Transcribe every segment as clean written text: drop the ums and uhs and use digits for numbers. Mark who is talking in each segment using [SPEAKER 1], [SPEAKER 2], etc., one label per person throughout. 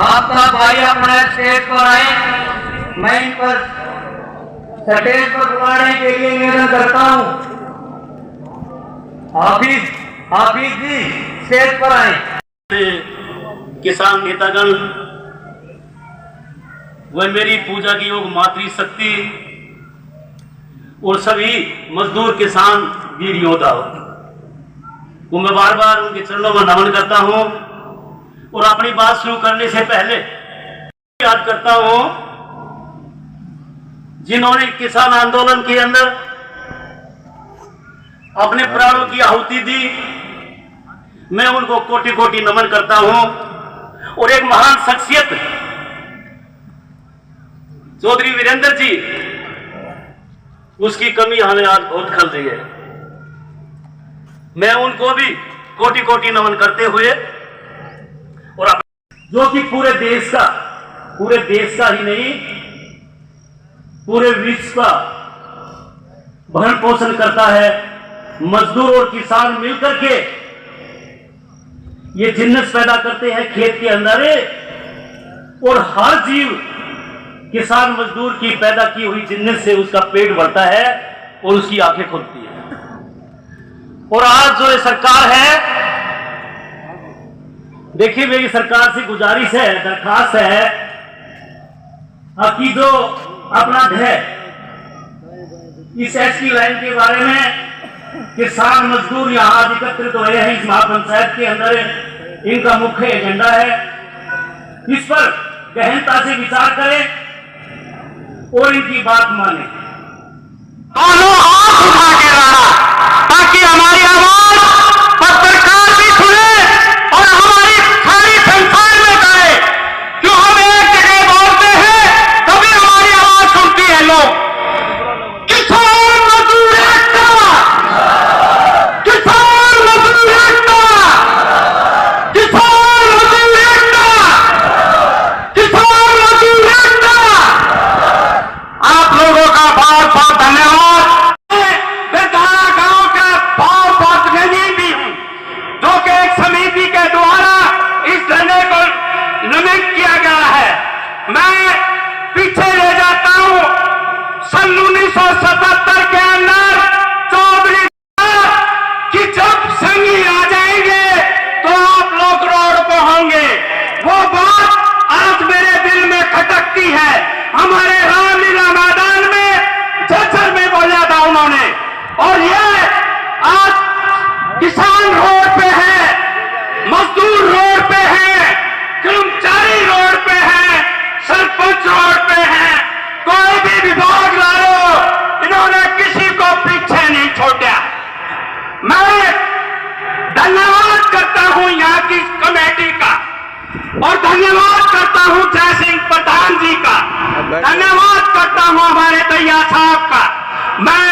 [SPEAKER 1] आपका भाई अपने स्टेज पर आए, मैं इन पर स्टेज पर बुलाने के लिए निवेदन करता हूं। हाफिज जी स्टेज पर आए।
[SPEAKER 2] किसान नेतागण वह मेरी पूजा की योग मातृशक्ति और सभी मजदूर किसान वीर योद्धा वो मैं बार बार उनके चरणों में नमन करता हूं और अपनी बात शुरू करने से पहले याद करता हूं जिन्होंने किसान आंदोलन के अंदर अपने प्राणों की आहुति दी। मैं उनको कोटि कोटि नमन करता हूं और एक महान शख्सियत चौधरी वीरेंद्र जी, उसकी कमी हमें आज बहुत खल रही है। मैं उनको भी कोटि कोटि नमन करते हुए और जो कि पूरे देश का ही नहीं पूरे विश्व का भरण पोषण करता है। मजदूर और किसान मिलकर के ये जिन्नस पैदा करते हैं खेत के अंदर, और हर जीव किसान मजदूर की पैदा की हुई जिन्नस से उसका पेट भरता है और उसकी आंखें खुलती है। और आज जो ये सरकार है, देखिए मेरी सरकार से गुजारिश है, दरखास्त है कि जो अपना है इस एसटी लाइन के बारे में किसान मजदूर यहां एकत्रित हुए हैं इस महापंचायत के अंदर, इनका मुख्य एजेंडा है, इस पर गहनता से विचार करें और इनकी बात माने।
[SPEAKER 3] दोनों हाथ उठा के रहा ताकि हमारी आवाज पत्रकार भी सुने और हमारी सारी संसार में गए। जो हम एक जगह बोलते हैं तभी हमारी आवाज सुनती है लोग। किसान मजदूर एकता, किसान मजदूर एकता, किसान मजदूर एकता, किसान मजदूर एकता। आप लोगों का बहुत बहुत धन्यवाद। मैं धारा गांव का बहुत बहुत धनी भी हूं, जो कि एक समिति के द्वारा इस धरने को निमित्त किया गया है। मैं पीछे ले जाता हूं, सन 1977 के अंदर चौधरी कि जब संगी आ जाएंगे तो आप लोग रोड पर होंगे। वो बात आज मेरे दिल में खटकती है। हमारे रामलीला मैदान में झज्जर में बोला था उन्होंने, और ये आज किसान रोड पे है, मजदूर रोड पे है, कर्मचारी रोड पे है, सरपंच रोड पे है, कोई भी विभाग ला लो, इन्होंने किसी को पीछे नहीं छोड़ा। मैं धन्यवाद करता हूं यहाँ की कमेटी का और धन्यवाद करता हूं जय सिंह प्रधान जी का, धन्यवाद करता हूं हमारे दैया साहब का। मैं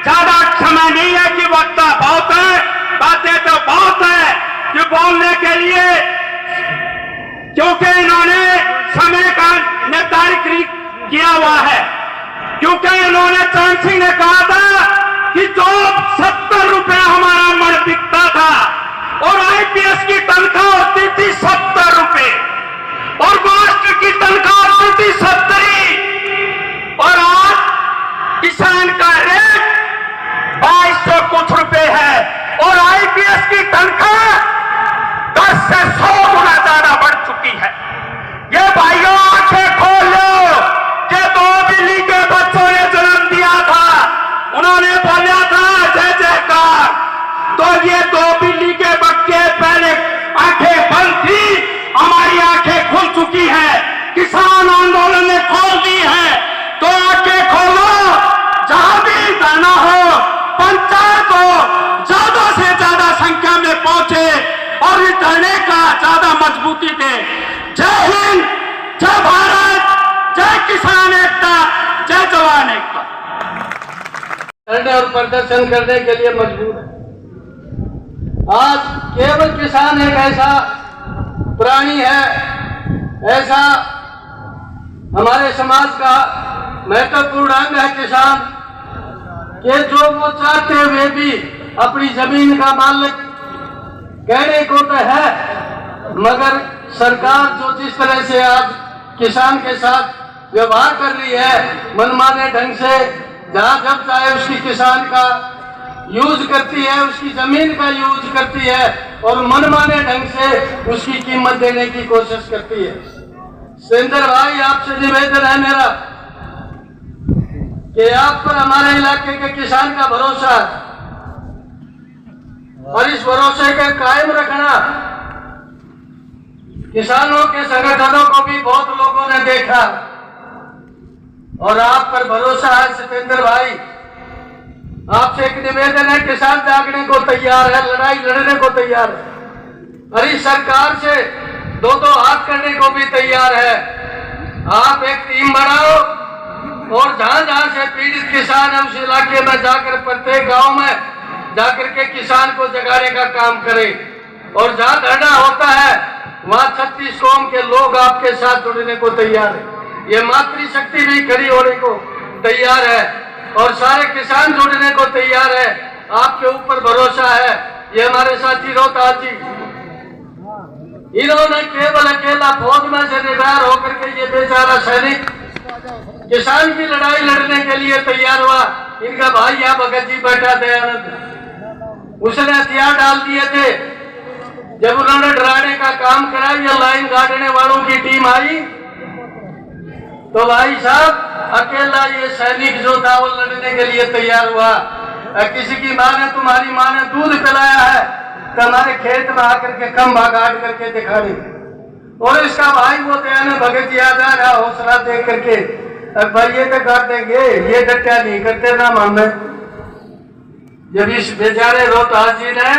[SPEAKER 3] ज्यादा समय नहीं है कि वक्त बहुत है, बातें तो बहुत है कि बोलने के लिए, क्योंकि इन्होंने समय का निर्धारित किया हुआ है। क्योंकि इन्होंने चरण सिंह ने कहा था कि जो 70 रुपए हमारा मन बिकता था और आईपीएस की तनख्वाह होती थी 70 रुपए और मास्टर की तनख्वाह होती थी 70, और आज किसान का रेट 2200 कुछ रुपए है और आईपीएस की तनख्वाह 10 से 100 गुना ज्यादा बढ़ चुकी है। ये भाइयों आंखें खोल लो, ये 2 बिल्ली के बच्चों ने जन्म दिया था, उन्होंने बोला था जय जयकार, तो ये 2 बिल्ली के बच्चे पहले आंखें बंद थी, हमारी आंखें खुल चुकी है, किसान आंदोलन ने खोल दी है। तो आंखें खोलो, जहां भी धरना हो पंचायत हो, ज्यादा से ज्यादा संख्या में पहुंचे और इस धरने का ज्यादा मजबूती दे। जय हिंद, जय भारत, जय किसान एकता, जय जवान एकता।
[SPEAKER 1] करने और प्रदर्शन करने के लिए मजबूर है। आज केवल किसान एक ऐसा प्राणी है, ऐसा हमारे समाज का महत्वपूर्ण अंग है किसान, कि जो वो चाहते हुए भी अपनी जमीन का मालिक कहने को तो है, मगर सरकार जो जिस तरह से आज किसान के साथ व्यवहार कर रही है, मनमाने ढंग से जहां जब चाहे उसकी किसान का यूज करती है, उसकी जमीन का यूज करती है और मनमाने ढंग से उसकी कीमत देने की कोशिश करती है। सुरेंद्र भाई, आपसे निवेदन है मेरा कि आप पर हमारे इलाके के किसान का भरोसा है और इस भरोसे को कायम रखना। किसानों के संगठनों को भी बहुत लोगों ने देखा और आप पर भरोसा है सतेंद्र भाई। आपसे एक निवेदन है, किसान जागने को तैयार है, लड़ाई लड़ने को तैयार है और इस सरकार से दो हाथ करने को भी तैयार है। आप एक टीम बनाओ और जहां जहां से पीड़ित किसान है उस इलाके में जाकर प्रत्येक गांव में जाकर के किसान को जगाने का काम करें और जहां धरना होता है वहां 36 कौम के लोग आपके साथ जुड़ने को तैयार है। ये मातृशक्ति भी खड़ी होने को तैयार है और सारे किसान जुड़ने को तैयार है। आपके ऊपर भरोसा है। ये हमारे साथी रोहतास जी, इन्होंने केवल अकेला फौज में से रिटायर होकर के ये बेचारा सैनिक किसान की लड़ाई लड़ने के लिए तैयार हुआ। इनका भाई यहाँ भगत जी बैठा दयानंद, उसने हथियार डाल दिए थे। जब उन्होंने डराने का काम करा, ये लाइन गाड़ने वालों की टीम आई तो भाई साहब अकेला ये सैनिक जो था वो लड़ने के लिए तैयार हुआ। किसी की माँ ने, तुम्हारी माँ ने दूध पिलाया है तो हमारे खेत में आकर के खंभा गाड़ करके दिखा दी। और इसका भाई वो दयानंद भगत जी आ जा रहा हौसला देख करके, भाई ये तो कर देंगे, ये डट्या नहीं करते ना मामे। जब इस बेचारे रोहतास जी ने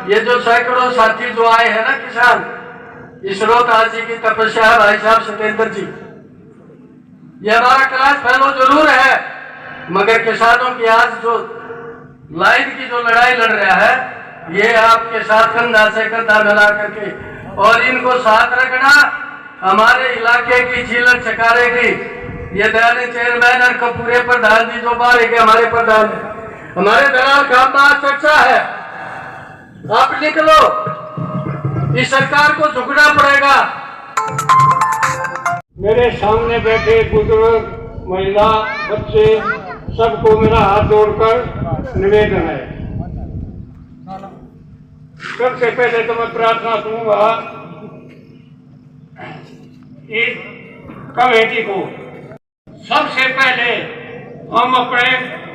[SPEAKER 1] ये जो सैकड़ों साथी जो आए हैं ना किसान, इस रोहतास जी की तपस्या है भाई साहब सतेंद्र जी। ये हमारा क्लास फेलो जरूर है मगर किसानों की आज जो लाइन की जो लड़ाई लड़ रहा है, ये आपके साथ कंधा से कंधा मिला करके और इनको साथ रखना। हमारे इलाके की झीलर चकारे की ये दयानी चेयरमैन और कपूरे प्रधान जी जो बाहर के हमारे प्रधान है, हमारे दलाल का चर्चा है। आप निकलो, इस सरकार को झुकना पड़ेगा।
[SPEAKER 4] मेरे सामने बैठे बुजुर्ग, महिला, बच्चे, सबको मेरा हाथ जोड़कर निवेदन है। सबसे पहले तो मैं प्रार्थना करूंगा इस कमेटी को। सबसे पहले हम अपने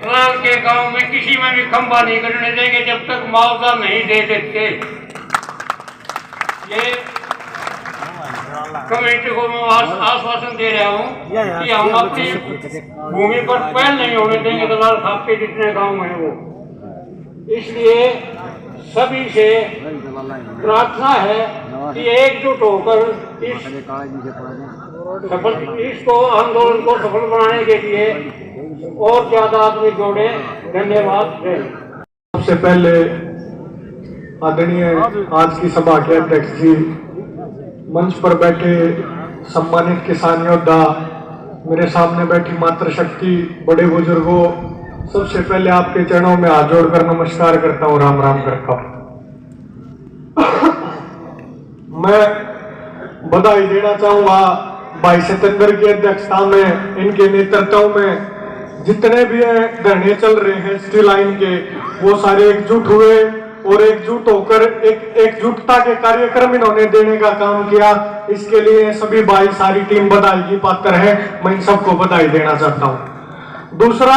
[SPEAKER 4] लाल के गांव में किसी में भी खंभा नहीं करने देंगे जब तक मुआवजा नहीं दे देते। ये कमेटी को मैं आश्वासन दे रहा हूँ कि हम अपनी भूमि पर पैर नहीं होने देंगे दलाल साहब के जितने गांव हैं वो। इसलिए सभी से प्रार्थना है कि एकजुट होकर इसको आंदोलन को सफल बनाने के लिए और ज्यादा आदमी जोड़े। धन्यवाद।
[SPEAKER 5] सबसे पहले आदरणीय आज की सभा के अध्यक्ष जी, मंच पर बैठे सम्मानित किसान योद्धा, मेरे सामने बैठी मातृशक्ति, बड़े बुजुर्गों, सबसे पहले आपके चरणों में हाथ जोड़कर नमस्कार करता हूँ, राम राम करता हूँ। मैं बधाई देना चाहूंगा भाई सतेंद्र की अध्यक्षता में, इनके नेतृत्व में जितने भी धरने चल रहे हैं स्टील लाइन के, वो सारे एकजुट हुए और एकजुट होकर एक एकजुटता के कार्यक्रम इन्होंने देने का काम किया। इसके लिए सभी भाई, सारी टीम बधाई की पात्र है। मैं इन सबको बधाई देना चाहता हूँ। दूसरा,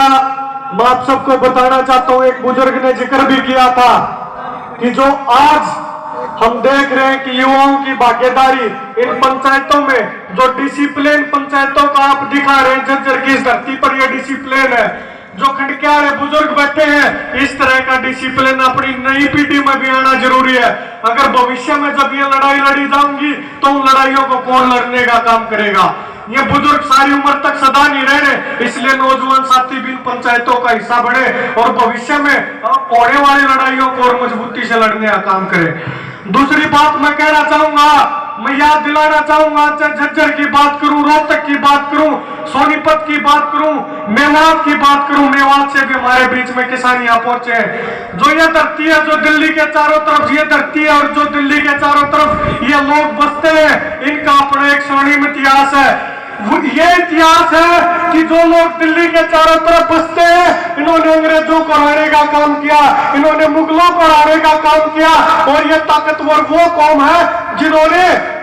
[SPEAKER 5] मैं आप सबको बताना चाहता हूँ, एक बुजुर्ग ने जिक्र भी किया था कि जो आज हम देख रहे हैं कि युवाओं की भागीदारी इन पंचायतों में, जो डिसिप्लिन पंचायतों का आप दिखा रहे हैं, जर्जर की इस धरती पर यह डिसिप्लिन है। जो खंडकियारे बुजुर्ग बैठे हैं, इस तरह का डिसिप्लिन अपनी नई पीढ़ी में भी आना जरूरी है। अगर भविष्य में जब ये लड़ाई लड़ी जाऊंगी तो उन लड़ाइयों को कौन लड़ने का काम करेगा? ये बुजुर्ग सारी उम्र तक सदा नहीं रह रहे, इसलिए नौजवान साथी भी इन पंचायतों का हिस्सा बने और भविष्य में होने वाली लड़ाइयों को और मजबूती से लड़ने का काम करें। दूसरी बात मैं कहना चाहूंगा, मैं याद दिलाना चाहूंगा, चाहे झज्जर की बात करूं, रोहतक की बात करूं, सोनीपत की बात करूं, मेवात की बात करूं, मेवात से भी हमारे बीच में किसान यहाँ पहुंचे हैं। जो ये धरती है, जो दिल्ली के चारों तरफ ये धरती है और जो दिल्ली के चारों तरफ ये लोग बसते हैं, इनका अपना एक स्वर्णिम इतिहास है। ये इतिहास है कि जो लोग दिल्ली के चारों तरफ बसते हैं, इन्होंने अंग्रेजों को हराने का काम किया, इन्होंने मुगलों को हराने का काम किया, और ये ताकतवर वो कौम है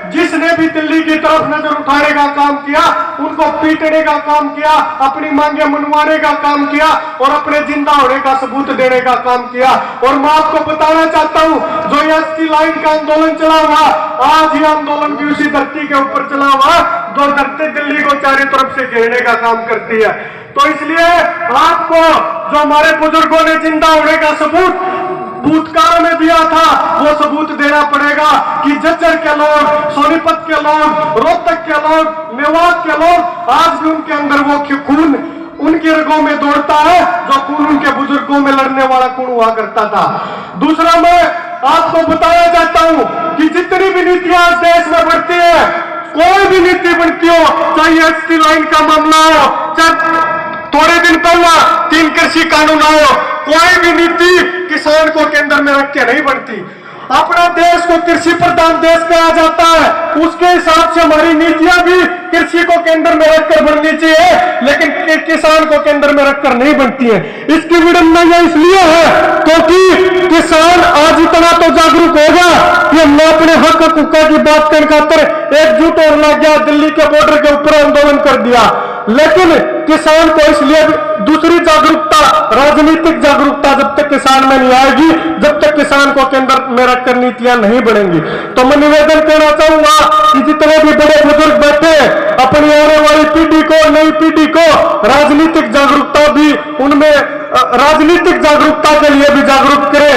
[SPEAKER 5] जिसने भी दिल्ली की तरफ नजर उठाने का काम किया, उनको पीटने का काम किया, अपनी मांगे मनवाने का काम किया और अपने जिंदा होने का सबूत देने का काम किया। और मैं आपको बताना चाहता हूं, जो एसटी लाइन का आंदोलन चला हुआ, आज ये आंदोलन भी उसी धरती के ऊपर चला हुआ जो धरती दिल्ली को चारों तरफ से घेरने का काम करती है। तो इसलिए आपको जो हमारे बुजुर्गों ने जिंदा होने का सबूत भूतकाल में दिया था, वो सबूत देना पड़ेगा कि झज्जर के लोग, सोनीपत के लोग, रोहतक के लोग, मेवात के लोग, आज भी उनके अंदर वो खून उनकी रगों में दौड़ता है जो खून उनके बुजुर्गों में लड़ने वाला खून हुआ करता था। दूसरा, मैं आपको बताना चाहता हूं कि जितनी भी नीतियां देश में बढ़ती है, कोई भी नीति बनती हो, चाहे एसटी लाइन का मामला हो, चाहे थोड़े दिन पहला 3 कृषि कानून आयो, कोई भी नीति किसान को केंद्र में रख के नहीं बनती। अपना देश को कृषि प्रधान देश कहा जाता है, उसके हिसाब से हमारी नीतियां भी कृषि को केंद्र में रखकर बननी चाहिए, लेकिन किसान को केंद्र में रखकर नहीं बनती है। इसकी विडंबना यह इसलिए है क्योंकि किसान आज इतना तो जागरूक हो गया कि हमने अपने हक हकूक़ की बात करने खातिर एकजुट और लग गया, दिल्ली के बॉर्डर के ऊपर आंदोलन कर दिया। लेकिन किसान को इसलिए दूसरी जागरूकता, राजनीतिक जागरूकता जब तक किसान में नहीं आएगी, जब तक किसान को केंद्र में रखकर नीतियां नहीं बढ़ेंगी। तो मैं निवेदन करना चाहूंगा कि जितने भी बड़े बुजुर्ग बैठे हैं, अपनी आने वाली पीढ़ी को, नई पीढ़ी को राजनीतिक जागरूकता भी उनमें, राजनीतिक जागरूकता के लिए भी जागरूक करें,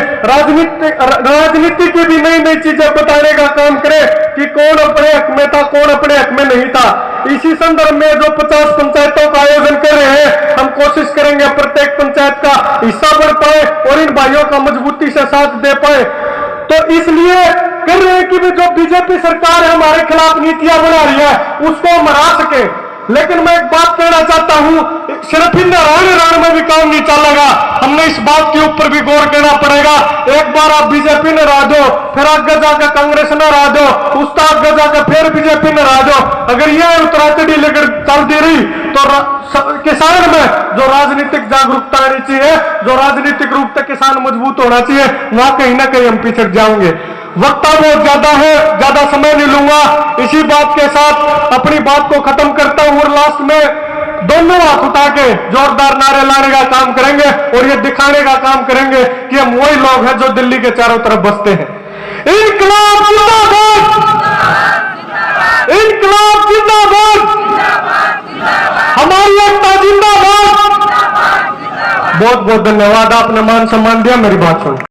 [SPEAKER 5] राजनीति की भी नई नई चीजें बताने का काम करें कि कौन अपने हक में था, कौन अपने हक में नहीं था। इसी संदर्भ में जो 50 पंचायतों का आयोजन कर रहे हैं, हम कोशिश करेंगे प्रत्येक पंचायत का हिस्सा बढ़ पाए और इन भाइयों का मजबूती से साथ दे पाए। तो इसलिए कर रहे हैं कि जो बीजेपी सरकार है हमारे खिलाफ नीतियां बना रही है, उसको हम हरा सके। लेकिन मैं एक बात कहना चाहता हूं, सिर्फ इन रण में भी काम नहीं चलेगा, हमने इस बात के ऊपर भी गौर करना पड़ेगा। एक बार आप बीजेपी ने हरा दो, फिर आगे जाकर कांग्रेस ने हरा दो, उसका आगे जाकर फिर बीजेपी ने हरा दो। अगर यह उतराचढ़ी लेकर चल दे रही तो किसान में जो राजनीतिक जागरूकता आनी चाहिए, जो राजनीतिक रूप से किसान मजबूत होना चाहिए, वहां कहीं ना कहीं हम पिछड़ जाएंगे। वक्त बहुत ज्यादा है, ज्यादा समय नहीं लूंगा। इसी बात के साथ अपनी बात को खत्म करता हूं और लास्ट में दोनों हाथ उठा के जोरदार नारे लाने का काम करेंगे और ये दिखाने का काम करेंगे कि हम वही लोग हैं जो दिल्ली के चारों तरफ बसते हैं। इनकलाब जिंदाबाद, इनकलाब जिंदाबाद, हमारी एकता जिंदाबाद। बहुत बहुत धन्यवाद, आपने मान सम्मान दिया, मेरी बात सुन।